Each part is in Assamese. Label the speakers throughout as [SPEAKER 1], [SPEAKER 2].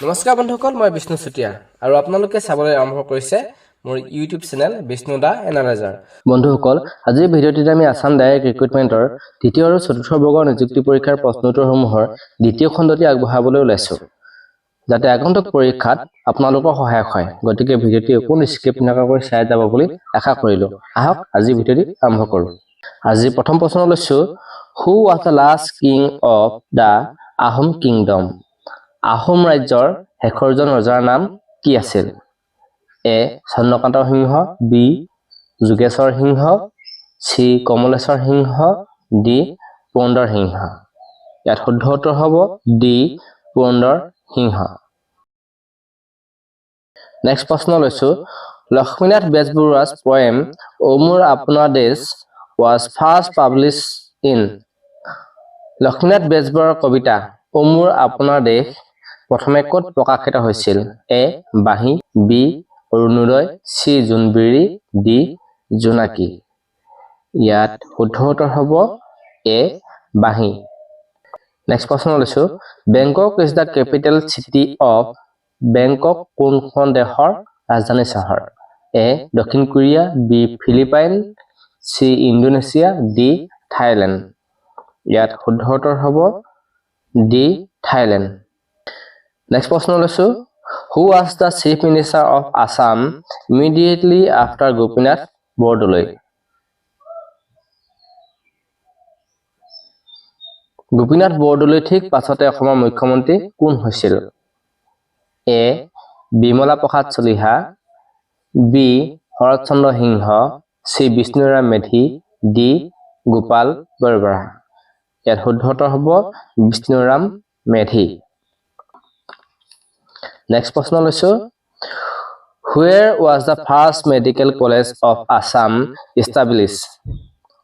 [SPEAKER 1] নমস্কাৰ বন্ধুসকল, মই বিষ্ণু চুতীয়া আৰু আপোনালোকে চাবলৈ আৰম্ভ কৰিছে মোৰ ইউটিউব চেনেল বিষ্ণু দা এনালাইজাৰ। বন্ধুসকল, আজিৰ ভিডিঅ'টিত আমি আসাম ডাইৰেক্ট ৰিক্ৰুটমেণ্টৰ তৃতীয় আৰু চতুৰ্থ বৰ্গৰ নিযুক্তি পৰীক্ষাৰ প্ৰশ্নোত্তৰসমূহৰ দ্বিতীয় খণ্ডটি আগবঢ়াবলৈ ওলাইছোঁ, যাতে আগন্তুক পৰীক্ষাত আপোনালোকৰ সহায়ক হয়। গতিকে ভিডিঅ'টি একো স্কিপ নকৰাকৈ চাই যাব বুলি আশা কৰিলোঁ। আহক আজিৰ ভিডিঅ'টি আৰম্ভ কৰোঁ। আজিৰ প্ৰথম প্ৰশ্ন লৈছোঁ, who was the last king of the Ahom kingdom? Ahom ৰাজ্যৰ শেষৰজন ৰজাৰ নাম কি আছিল? এ. চন্দ্ৰকান্ত সিংহ, বি. যোগেশ্বৰ সিংহ, চি. কমলেশ্বৰ সিংহ, ডি. পুৰন্দৰ সিংহ। ইয়াত শুদ্ধ উত্তৰ হ'ব ডি. পুৰন্দৰ সিংহ। নেক্সট প্ৰশ্ন লৈছোঁ, লক্ষ্মীনাথ বেজবৰুৱা's poem "অ মোৰ আপোনাৰ দেশ" was first published in? Lakshminath বেজবৰুৱাৰ কবিতা "অ মোৰ আপোনাৰ দেশ" প্ৰথমে ক'ত প্ৰকাশিত হৈছিল? A. Banhi, B. Orunodoi, C. Jonbiri, D. Jonaki. ইয়াত শুদ্ধ উত্তৰ হ'ব এ. বাঁহী। নেক্সট প্ৰশ্ন লৈছোঁ, Bangkok is the capital city of? Bangkok কোনখন দেশৰ ৰাজধানী চহৰ? এ. দক্ষিণ Korea, B. Philippine, C. Indonesia, D. Thailand. ইয়াত শুদ্ধ উত্তৰ হ'ব ডি. থাইলেণ্ড। নেক্সট প্ৰশ্ন লৈছোঁ, who was the chief minister of Assam immediately after Gopinath Bordoloi? Gopinath Bordoloi ঠিক পাছতে অসমৰ মুখ্যমন্ত্ৰী কোন হৈছিল? A. Bimala Prasad Chaliha, B. Saratchandra Sinha, C. Bishnuram Medhi, D. Gopal Borbora. ইয়াত শুদ্ধ উত্তৰ হ'ব বিষ্ণুৰাম মেধি। নেক্সট প্ৰশ্ন লৈছোঁ, where was the first medical college of Assam establish?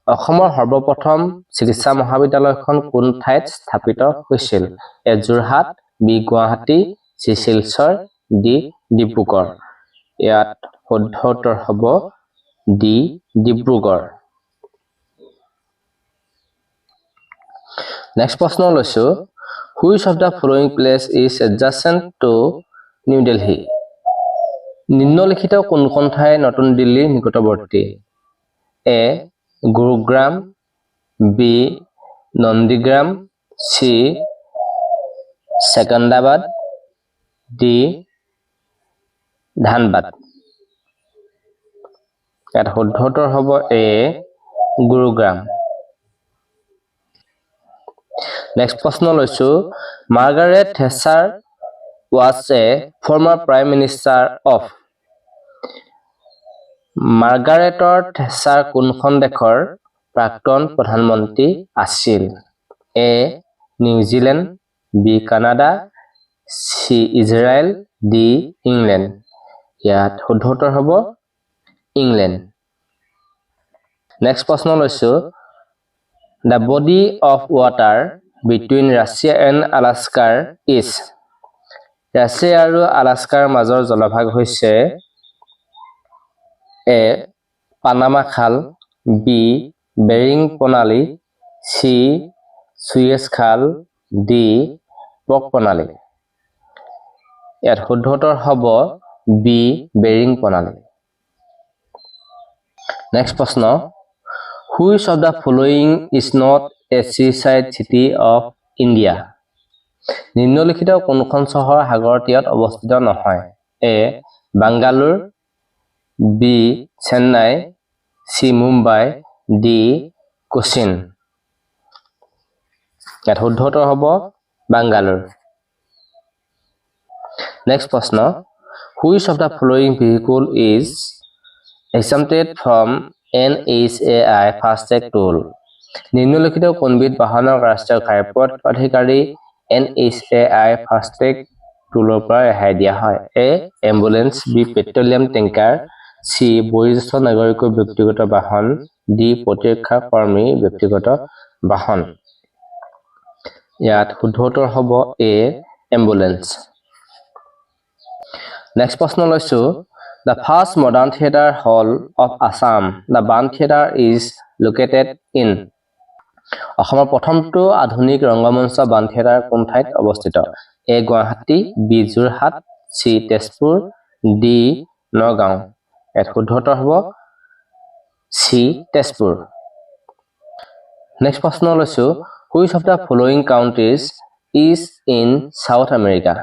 [SPEAKER 1] অসমৰ সৰ্বপ্ৰথম চিকিৎসা মহাবিদ্যালয়খন কোন ঠাইত স্থাপিত হৈছিল? A. Jorhat, B. Guwahati, C. Silchar, D. Dibrugarh. ইয়াত শুদ্ধ উত্তৰ হ'ব ডি. ডিব্ৰুগড়। নেক্সট প্ৰশ্ন লৈছোঁ, which of the following place is adjacent to new Delhi? নিম্নলিখিত কোনখন ঠাই নতুন দিল্লীৰ নিকটৱৰ্তী? এ. Gurugram, B. Nandigram, C. Secunderabad, D. Dhanbad. ইয়াত শুদ্ধ উত্তৰ হ'ব এ. গুৰুগ্ৰাম। নেক্সট প্ৰশ্ন লৈছোঁ, Margaret Thatcher was a former prime minister of? মাৰ্গাৰেটৰ থেচ্চাৰ কোনখন দেশৰ প্ৰাক্তন প্ৰধানমন্ত্ৰী আছিল? A. New Zealand, B. Canada, C. Israel, D. England. ইয়াত শুদ্ধ উত্তৰ হ'ব ইংলেণ্ড। নেক্সট প্ৰশ্ন লৈছোঁ, the body of water between Russia and আলাস্কাৰ ইজ? ৰাছিয়া আৰু আলাস্কাৰ মাজৰ জলভাগ হৈছে এ. পানামা খাল, বি. বেৰিং প্ৰণালী, চি. চুয়েজ খাল, ডি. পক প্ৰণালী। ইয়াত শুদ্ধ উত্তৰ হ'ব বি. বেৰিং প্ৰণালী। নেক্সট প্ৰশ্ন, which of the following is not a seaside city of India? নিম্নলিখিত কোনখন চহৰ সাগৰৰ তীৰত অৱস্থিত নহয়? A. Bangalore, B. Chennai, C. Mumbai, D. Cochin. ইয়াত শুদ্ধ উত্তৰ হ'ব বাংগালোৰ। নেক্সট প্ৰশ্ন, which of the following vehicle is exempted from NHAI FASTag toll? নিম্নলিখিত কোনবিধ বাহনক ৰাষ্ট্ৰীয় ঘাইপথ প্ৰাধিকাৰী NHAI ফাষ্টেগ টোলৰ পৰা ৰেহাই দিয়া হয়? A. Ambulance, B. Petroleum tanker, C. বয়োজ্যেষ্ঠ নাগৰিকৰ ব্যক্তিগত বাহন, ডি. প্ৰতিৰক্ষা কৰ্মীৰ ব্যক্তিগত বাহন। ইয়াত শুদ্ধ উত্তৰ হ'ব এ. এম্বুলেন্স। নেক্সট প্ৰশ্ন লৈছোঁ, the first modern theatre hall of Assam, the Baan theatre is located in? অসমৰ প্ৰথমটো আধুনিক ৰংগমঞ্চ বাণ থিয়েটাৰ কোন ঠাইত অৱস্থিত? A Guwahati, B Jorhat, C Tezpur, D Nagaon. ইয়াত শুদ্ধ উত্তৰ হ'ব চি তেজপুৰ। নেক্সট প্ৰশ্ন লৈছো, which of the following countries is in South America?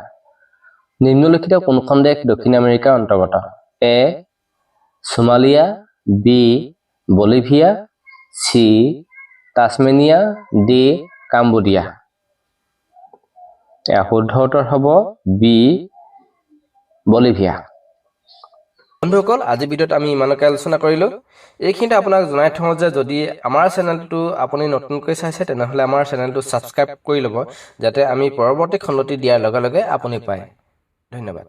[SPEAKER 1] নিম্নলিখিত কোনখন দেশ দক্ষিণ আমেৰিকাৰ অন্তৰ্গত? A Somalia, B Bolivia, C Tasmania, D Cambodia. ইয়াৰ শুদ্ধ উত্তৰ হ'ব বি বলিভিয়া। বন্ধুসকল, আজি ভিডিঅ'ত আমি ইমানকে আলোচনা কৰিলোঁ। এইখিনিতে আপোনাক জনাই থওঁ যে যদি আমাৰ চেনেলটো আপুনি নতুনকৈ চাইছে তেনেহ'লে আমাৰ চেনেলটো ছাবস্ক্ৰাইব কৰি ল'ব, যাতে আমি পৰৱৰ্তী খণ্ডটি দিয়াৰ লগে লগে আপুনি পায়। ধন্যবাদ।